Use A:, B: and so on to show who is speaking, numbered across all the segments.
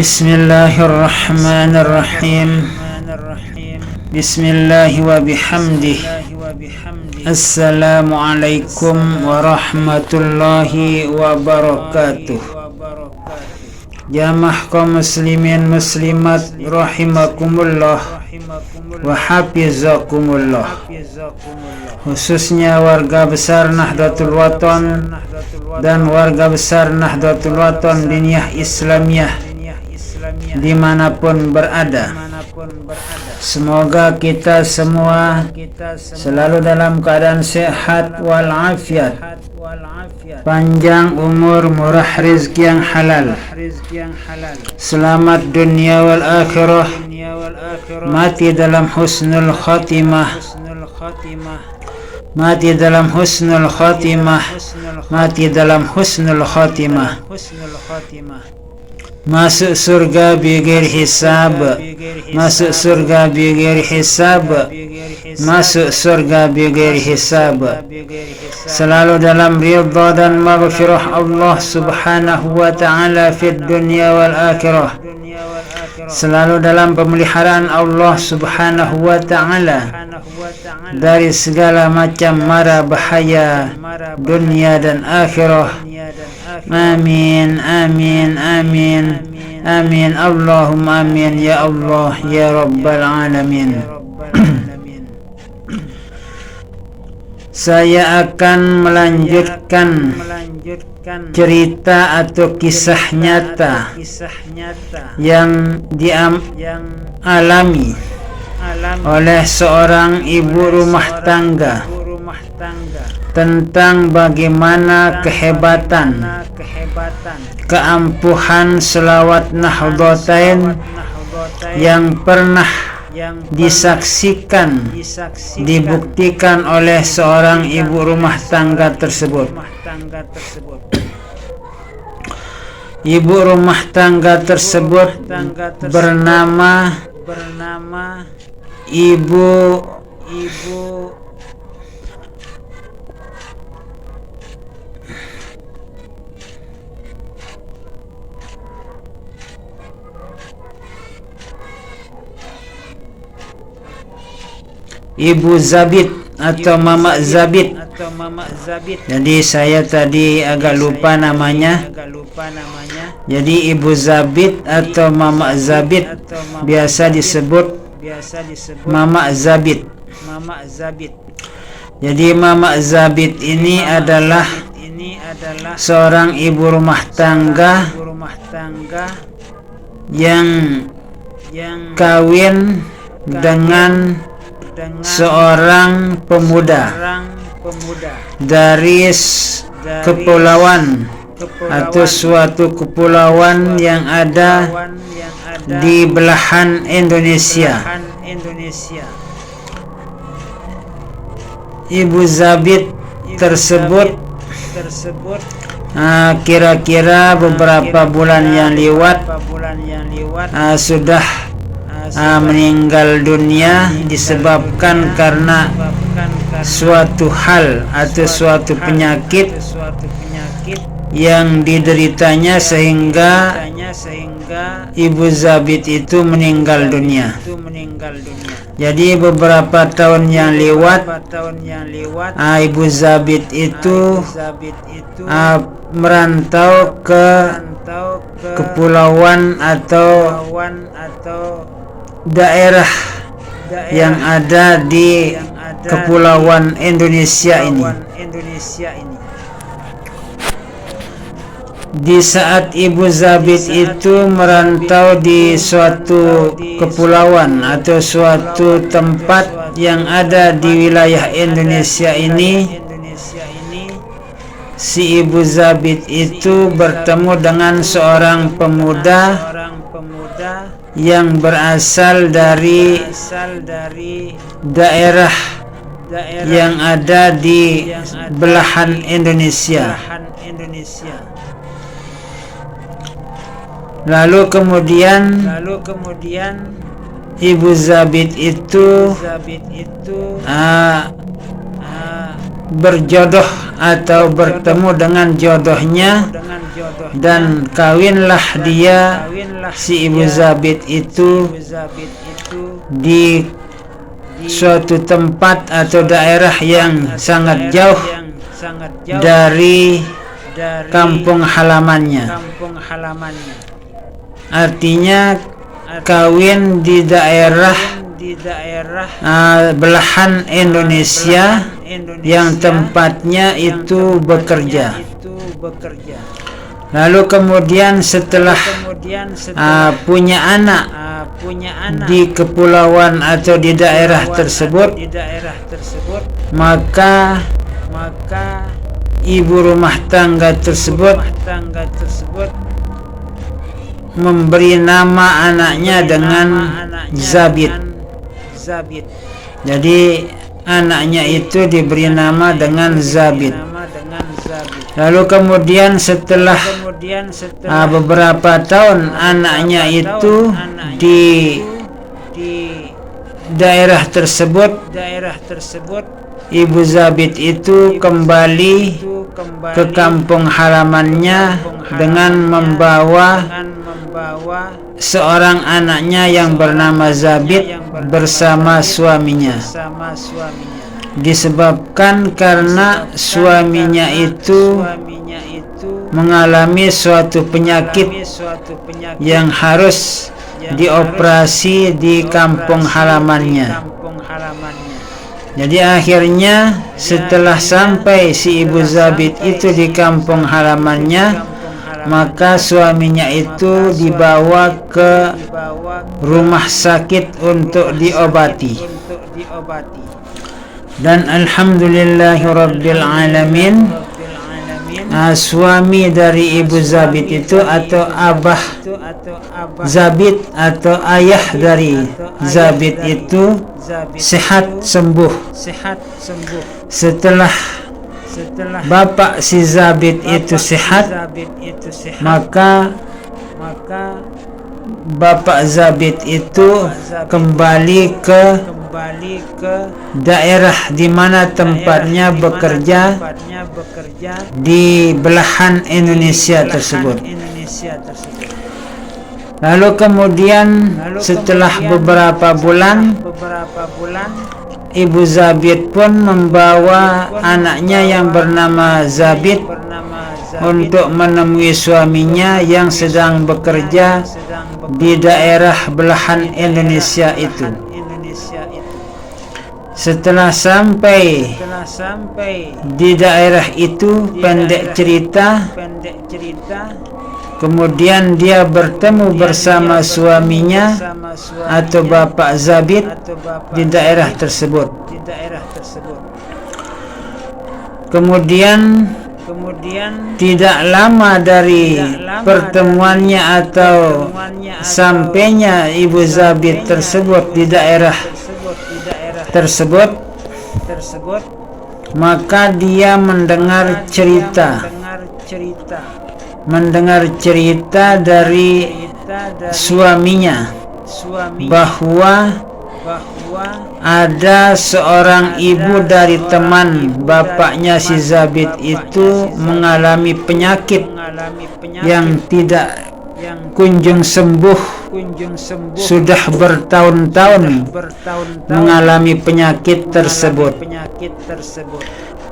A: Bismillahirrahmanirrahim. Bismillah wa bihamdih. Assalamualaikum warahmatullahi wabarakatuh. Jamaah kaum muslimin muslimat rahimakumullah wa hafizakumullah, khususnya warga besar Nahdlatul Wathon dan warga besar Nahdlatul Wathon Diniyah Islamiyah dimanapun berada. Semoga kita semua selalu dalam keadaan sehat walafiat, panjang umur, murah rezeki yang halal, selamat dunia wal akhirah, mati dalam husnul khatimah, mati dalam husnul khatimah, mati dalam husnul khatimah, masuk surga bighairi hisab, masuk surga bighairi hisab, masuk surga bighairi hisab, selalu dalam ridha dan maghfirah Allah subhanahu wa ta'ala fid dunya wal akhirah, selalu dalam pemeliharaan Allah subhanahu wa ta'ala dari segala macam mara bahaya dunia dan akhirah. Amin, amin, amin, amin, Allahumma amin ya Allah ya Rabbal Alamin. Saya akan melanjutkan cerita atau kisah nyata yang dialami oleh seorang ibu rumah tangga tentang bagaimana kehebatan, keampuhan selawat Nahdlatain yang pernah disaksikan, dibuktikan oleh seorang ibu rumah tangga tersebut. Ibu rumah tangga tersebut bernama Ibu Zabit atau Mama Zabit. Jadi saya tadi agak lupa namanya. Jadi Ibu Zabit atau Mama Zabit biasa disebut Mama Zabit. Jadi Mama Zabit ini adalah seorang ibu rumah tangga yang kawin dengan seorang pemuda dari kepulauan atau suatu kepulauan yang ada di belahan Indonesia. Ibu Zabit tersebut kira-kira beberapa bulan yang lewat sudah meninggal dunia disebabkan karena suatu hal atau suatu penyakit yang dideritanya sehingga Ibu Zabit itu meninggal dunia. Jadi beberapa tahun yang lewat Ibu Zabit itu merantau ke kepulauan atau daerah yang ada di kepulauan Indonesia ini. Di saat Ibu Zabit itu merantau di suatu kepulauan atau suatu tempat yang ada di wilayah Indonesia ini, si Ibu Zabit itu bertemu dengan seorang pemuda yang berasal dari daerah yang ada di belahan Indonesia. Lalu kemudian Ibu Zabit itu berjodoh atau bertemu dengan jodohnya, dan kawinlah dia si Ibu Zabit itu di suatu tempat atau daerah yang sangat jauh dari kampung halamannya. Artinya kawin di daerah belahan Indonesia yang tempatnya itu bekerja. Lalu kemudian setelah punya anak di kepulauan atau di daerah tersebut, maka ibu rumah tangga tersebut memberi nama anaknya dengan Zabit. Jadi anaknya itu diberi nama dengan Zabit. Lalu kemudian setelah beberapa tahun anaknya itu di daerah tersebut, Ibu Zabit itu kembali ke kampung halamannya dengan membawa seorang anaknya yang bernama Zabit bersama suaminya. Disebabkan karena suaminya itu mengalami suatu penyakit yang harus dioperasi di kampung halamannya. Jadi akhirnya setelah sampai si Ibu Zabit itu di kampung halamannya, maka suaminya itu dibawa ke rumah sakit untuk diobati. Dan alhamdulillahirabbil alamin, suami dari Ibu Zabit itu atau abah Zabit atau ayah dari Zabit itu sehat sembuh. Setelah bapak si Zabit itu sehat, maka bapak Zabit itu kembali ke daerah di mana tempatnya bekerja di belahan Indonesia tersebut. Lalu kemudian setelah beberapa bulan, Ibu Zabit pun membawa anaknya yang bernama Zabit untuk menemui suaminya yang sedang bekerja di daerah belahan Indonesia itu. Setelah sampai di daerah itu, pendek cerita, kemudian dia bertemu bersama suaminya atau bapak Zabit di daerah tersebut. Kemudian tidak lama dari pertemuannya atau sampainya Ibu Zabit tersebut di daerah tersebut, maka dia mendengar cerita dari suaminya bahwa ada seorang ibu dari teman bapaknya si Zabit itu mengalami penyakit yang tidak kunjung sembuh. Sudah bertahun-tahun mengalami penyakit tersebut.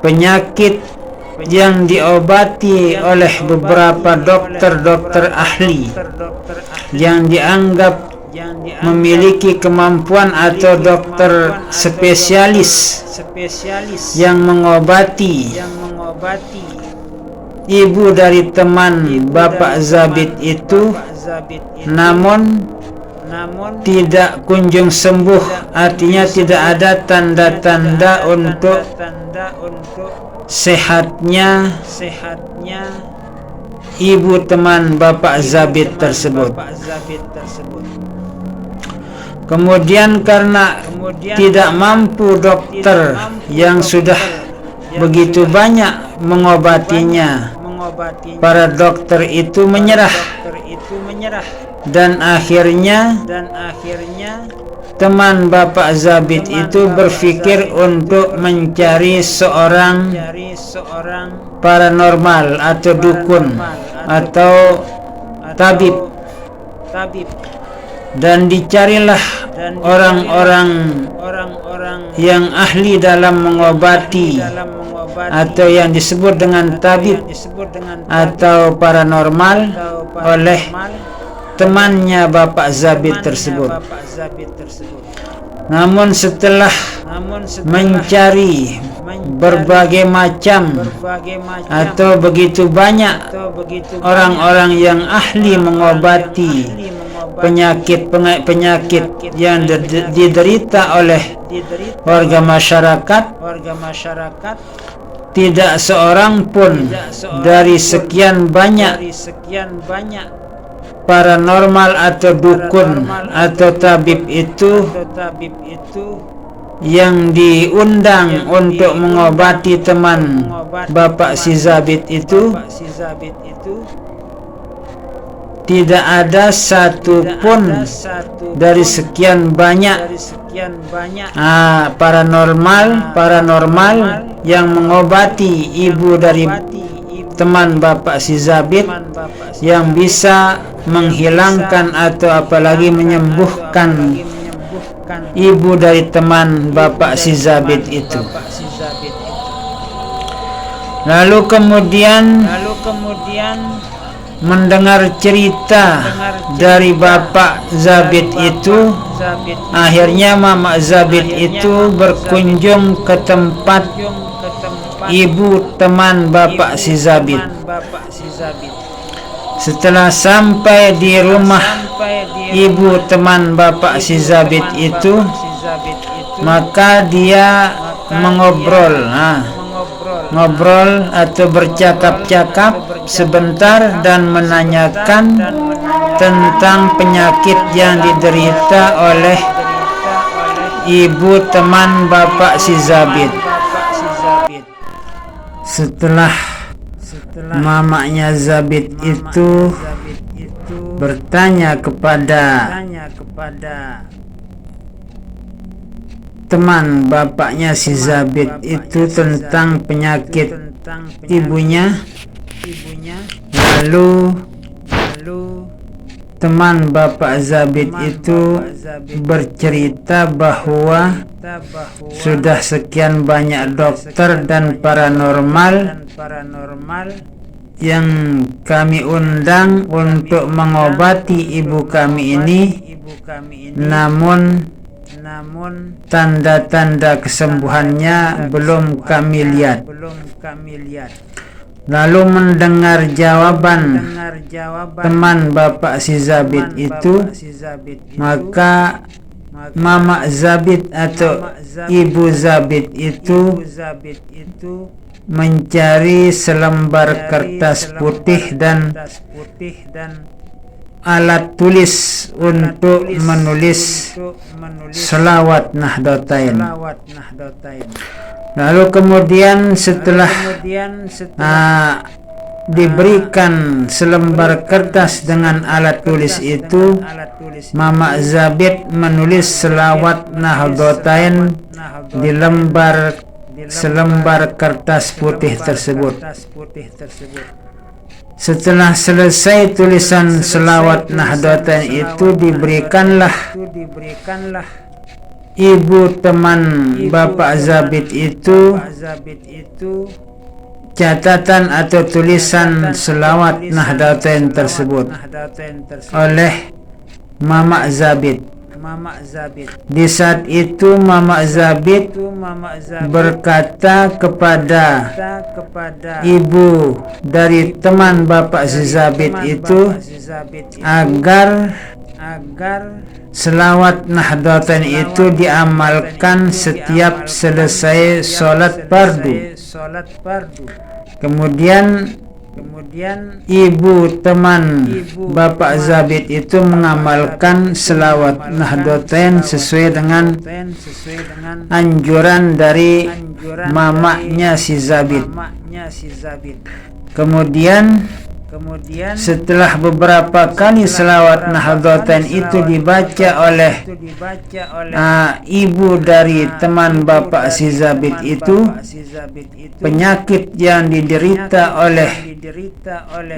A: Penyakit yang diobati oleh beberapa dokter-dokter ahli yang dianggap memiliki kemampuan, atau dokter spesialis yang mengobati ibu dari teman bapak Zabit itu, namun tidak kunjung sembuh. Artinya tidak ada tanda-tanda untuk sehatnya ibu teman bapak Zabit tersebut. Kemudian karena tidak mampu dokter yang sudah begitu banyak mengobatinya, para dokter itu menyerah, dan akhirnya teman Bapak Zabit itu berpikir untuk mencari seorang paranormal atau dukun atau tabib, dan dicarilah orang-orang yang ahli dalam mengobati atau yang disebut dengan tabib atau paranormal oleh temannya Bapak Zabit tersebut. Namun setelah mencari berbagai macam atau begitu banyak orang-orang yang ahli mengobati penyakit yang diderita oleh warga masyarakat, tidak seorang pun dari sekian banyak paranormal atau dukun atau tabib itu yang diundang untuk mengobati teman Bapak si Zabit itu, tidak ada satu pun dari sekian banyak paranormal yang mengobati ibu dari teman Bapak si Zabit yang bisa menghilangkan atau apalagi menyembuhkan ibu dari teman Bapak si Zabit itu. Lalu kemudian mendengar cerita dari Bapak Zabit itu, akhirnya Mama Zabit itu berkunjung ke tempat ibu teman Bapak si Zabit. Setelah sampai di rumah ibu teman Bapak si Zabit itu, maka dia ngobrol atau bercakap-cakap sebentar dan menanyakan tentang penyakit yang diderita oleh ibu teman Bapak si Zabit. Setelah mamanya Zabit itu bertanya kepada teman bapaknya si Zabit itu tentang penyakit ibunya, lalu teman Bapak Zabit itu bercerita bahwa sudah sekian banyak dokter dan paranormal yang kami undang untuk mengobati ibu kami ini, namun tanda-tanda kesembuhannya belum kami lihat. Lalu mendengar jawaban teman Bapak si Zabit itu, maka Mama Zabit atau Ibu Zabit itu mencari selembar kertas putih dan alat tulis untuk menulis selawat Nahdlatain. Lalu kemudian setelah diberikan selembar kertas dengan alat tulis itu, Mama Zabit menulis selawat Nahdlatain di selembar kertas putih tersebut. Setelah selesai tulisan selawat Nahdlatain itu, diberikanlah ibu teman Bapak Zabit itu catatan atau tulisan selawat Nahdlatain tersebut oleh Mama Zabit. Di saat itu Mama Zabit berkata kepada ibu dari teman Bapak si Zabit itu agar selawat Nahdlatain itu diamalkan setiap selesai sholat fardu. Kemudian ibu teman Bapak Zabit itu mengamalkan selawat Nahdlatain sesuai dengan anjuran dari mamanya si Zabit. Kemudian setelah beberapa kali selawat Nahdlatain itu dibaca oleh ibu dari teman bapak si Zabit itu, penyakit yang diderita oleh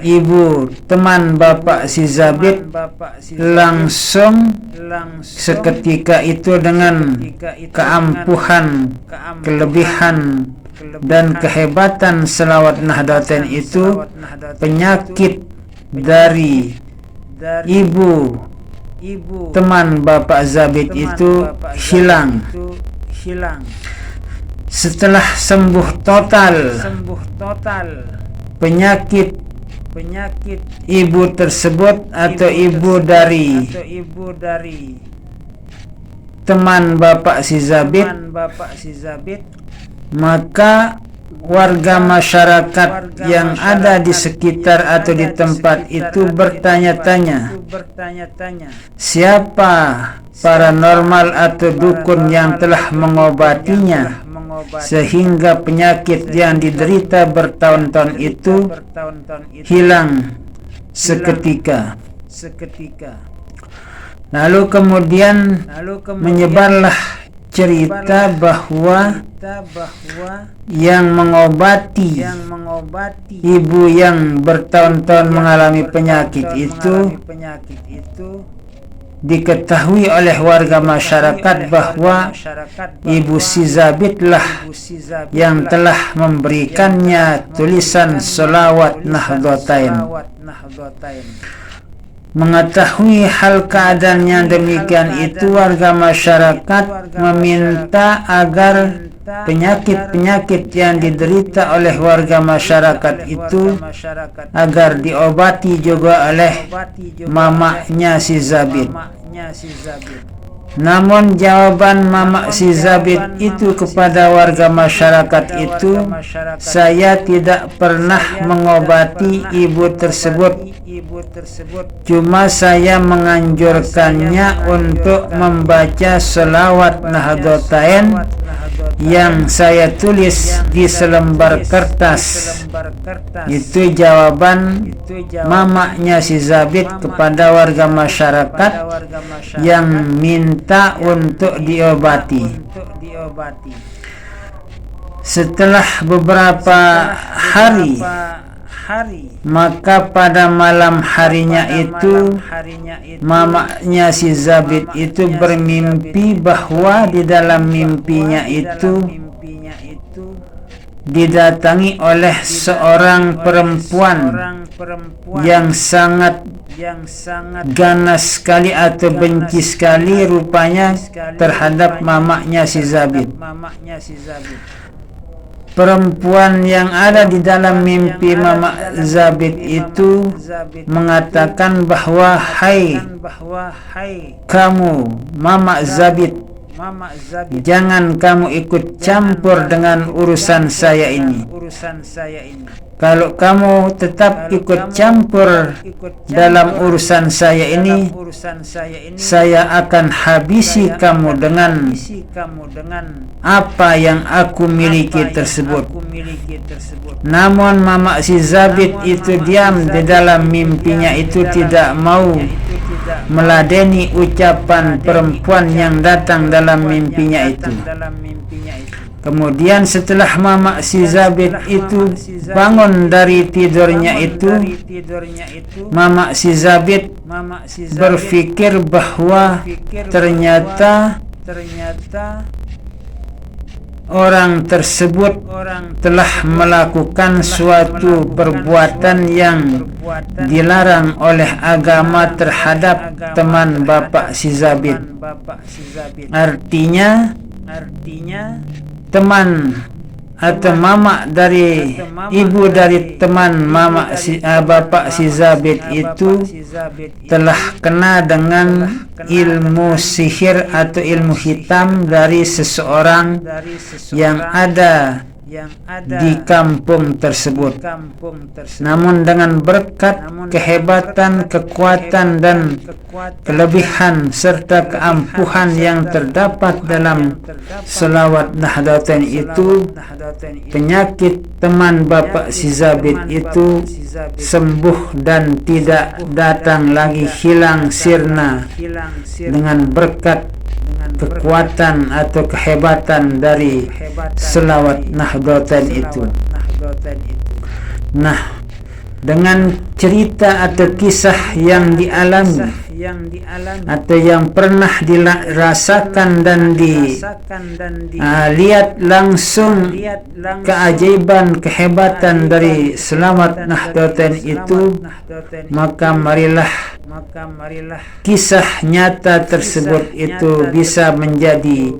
A: ibu teman bapak si Zabit langsung seketika itu dengan keampuhan, kelebihan dan kehebatan selawat Nahdlatain itu, penyakit dari ibu teman bapak Zabit itu hilang. Setelah sembuh total penyakit ibu tersebut atau ibu dari teman bapak si Zabit, maka warga masyarakat yang ada di sekitar atau di tempat itu bertanya-tanya, siapa paranormal atau dukun yang telah mengobatinya sehingga penyakit yang diderita bertahun-tahun itu hilang seketika. Lalu kemudian menyebarlah cerita bahwa yang mengobati ibu yang bertahun-tahun mengalami penyakit itu diketahui oleh warga masyarakat bahwa ibu si Zabit lah yang telah memberikannya tulisan selawat Nahdlatain. Mengetahui hal keadaan yang demikian itu, warga masyarakat meminta agar penyakit-penyakit yang diderita oleh warga masyarakat itu agar diobati juga oleh mamanya si Zabit. Namun jawaban mamak si Zabit itu kepada warga masyarakat itu, saya tidak pernah mengobati ibu tersebut, cuma saya menganjurkannya untuk membaca selawat Nahdlatain yang saya tulis di selembar kertas. Itu jawaban mamaknya si Zabit kepada warga masyarakat yang minta untuk diobati. Setelah beberapa hari, maka pada malam harinya itu mamaknya si Zabit itu bermimpi bahwa di dalam mimpinya itu didatangi oleh seorang perempuan yang sangat ganas sekali atau benci sekali rupanya terhadap mamaknya si Zabit. Perempuan yang ada di dalam mimpi Mamak Zabit itu mengatakan bahwa, hai kamu Mamak Zabit, jangan kamu ikut campur dengan urusan saya ini. Kalau kamu tetap ikut campur dalam urusan saya ini, saya akan habisi kamu dengan apa yang aku miliki tersebut. Namun Mamak si Zabit itu diam di dalam mimpinya itu, tidak mau meladeni ucapan perempuan yang datang dalam mimpinya itu. Kemudian setelah Mamak si Zabit itu bangun dari tidurnya itu, Mamak si Zabit berpikir bahwa ternyata orang tersebut telah melakukan suatu perbuatan yang dilarang oleh agama terhadap teman bapak si Zabit. Artinya teman atau mamak dari ibu dari teman mamak bapak si Zabit itu telah kena dengan ilmu sihir atau ilmu hitam dari seseorang yang ada di kampung tersebut. Namun dengan berkat kehebatan, kekuatan dan kelebihan serta keampuhan yang terdapat dalam selawat Nahdlatain itu, penyakit teman Bapak si Zabit itu sembuh dan tidak datang lagi, hilang sirna dengan berkat kekuatan atau kehebatan dari selawat Nahdlatain itu. Nah, dengan cerita atau kisah yang dialami atau yang pernah dirasakan dan lihat langsung keajaiban, kehebatan dari selawat Nahdlatain itu, maka marilah kisah nyata tersebut itu bisa menjadi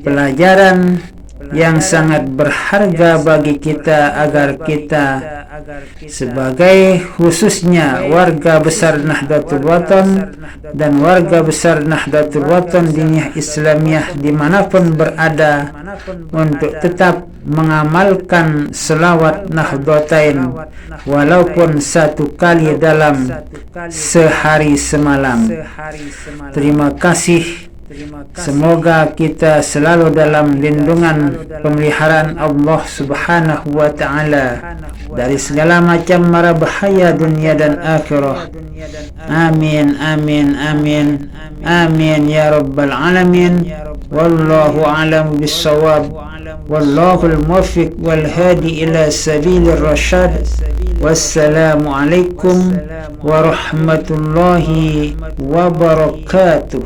A: pelajaran yang sangat berharga bagi kita, agar kita sebagai khususnya warga besar Nahdlatul Watan dan warga besar Nahdlatul Watan Diniyah Islamiyah dimanapun berada, untuk tetap mengamalkan selawat Nahdlatain walaupun satu kali dalam sehari semalam. Terima kasih. Semoga kita selalu dalam lindungan pemeliharaan Allah Subhanahu wa Ta'ala dari segala macam mara bahaya dunia dan akhirah. Amin, amin, amin, amin ya rabbal alamin. Wallahu a'lam bissawab. Wallahul muwaffiq wal hadi ila sabilir rasyad. Wassalamu alaikum warahmatullahi wabarakatuh.